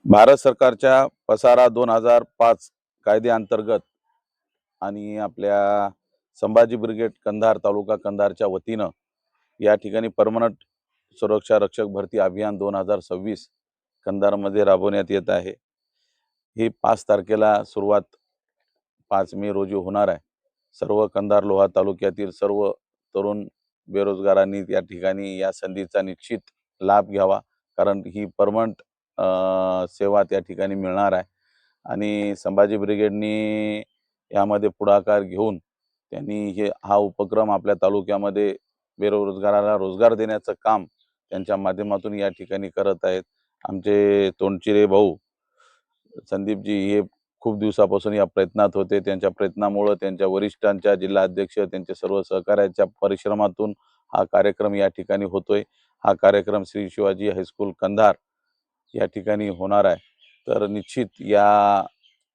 भारत सरकारच्या पसारा 2005 कायद्याअंतर्गत आणि आपल्या संभाजी ब्रिगेड कंधार तालुका कंधारच्या वतीनं या ठिकाणी परमनंट सुरक्षा रक्षक भरती अभियान 2026 कंधारमध्ये राबवण्यात येत आहे। ही 5 तारखेला सुरुवात 5 मे रोजी होणार आहे। सर्व कंधार लोहा तालुक्यातील सर्व तरुण बेरोजगारांनी या ठिकाणी या संधीचा निश्चित लाभ घ्यावा, कारण ही परमनंट सेवा त्या ठिकाणी मिळणार आहे। आणि संभाजी ब्रिगेडनी यामध्ये पुढाकार घेऊन त्यांनी हा उपक्रम आपल्या तालुक्यामध्ये बेरोजगाराला रोजगार देण्याचं काम त्यांच्या माध्यमातून या ठिकाणी करत आहेत। आमचे तोंडचिरे भाऊ संदीपजी हे खूप दिवसापासून या प्रयत्नात होते। त्यांच्या प्रयत्नामुळे त्यांच्या वरिष्ठांच्या, जिल्हा अध्यक्ष, त्यांच्या सर्व सहकार्याच्या परिश्रमातून हा कार्यक्रम या ठिकाणी होतोय। हा कार्यक्रम श्री शिवाजी हायस्कूल कंधार या ठिकाणी होणार आहे। तर निश्चित या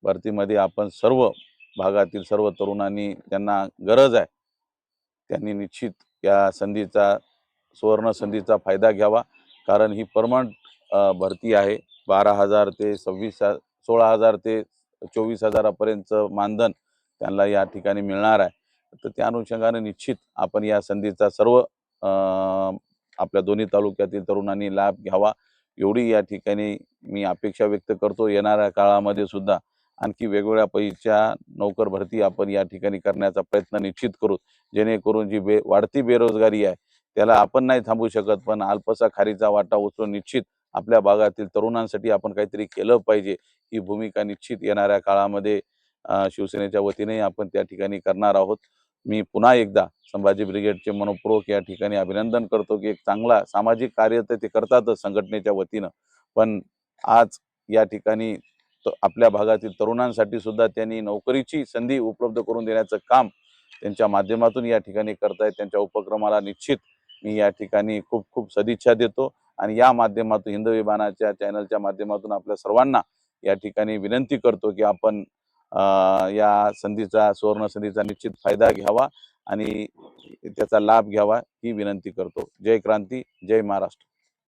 भरतीमध्ये आपण सर्व भागातील सर्व तरुणांनी, त्यांना गरज आहे, त्यांनी निश्चित या संधीचा, सुवर्ण संधीचा फायदा घ्यावा, कारण ही परमनंट भरती आहे। 12,000 ते 16,000 ते 24,000 पर्यंत मानधन त्यांना या ठिकाणी मिळणार आहे। तर त्या अनुषंगाने निश्चित आपण या संधीचा सर्व आपल्या दोन्ही तालुक्यातील तरुणांनी लाभ घ्यावा, एवढी या ठिकाणी मी अपेक्षा व्यक्त करतो। येणाऱ्या काळामध्ये सुद्धा आणखी वेगवेगळ्या परीक्षा नोकर भरती आपण या ठिकाणी करण्याचा प्रयत्न निश्चित करू, जेणेकरून जी वाढती बेरोजगारी आहे त्याला आपण नाही थांबवू शकत, पण अल्पसा खारीचा वाटा उचलून निश्चित आपल्या भागातील तरुणांसाठी आपण काहीतरी केलं पाहिजे। ही भूमिका निश्चित येणाऱ्या काळामध्ये शिवसेनेच्या वतीने आपण त्या ठिकाणी करणार आहोत। मी पुन्हा एकदा संभाजी ब्रिगेडचे मनपूर्वक या ठिकाणी अभिनंदन करतो की एक चांगला सामाजिक कार्य ते करतातच संघटनेच्या वतीनं, पण आज या ठिकाणी आपल्या भागातील तरुणांसाठी सुद्धा त्यांनी नोकरीची संधी उपलब्ध करून देण्याचं काम त्यांच्या माध्यमातून या ठिकाणी करतायत। त्यांच्या उपक्रमाला निश्चित मी या ठिकाणी खूप खूप सदिच्छा देतो आणि या माध्यमातून हिंदवी बाणाच्या चॅनलच्या माध्यमातून आपल्या सर्वांना या ठिकाणी विनंती करतो की आपण या संधीचा, सुवर्ण संधीचा निश्चित फायदा घ्यावा आणि त्याचा लाभ घ्यावा, ही विनंती करतो। जय क्रांती, जय महाराष्ट्र।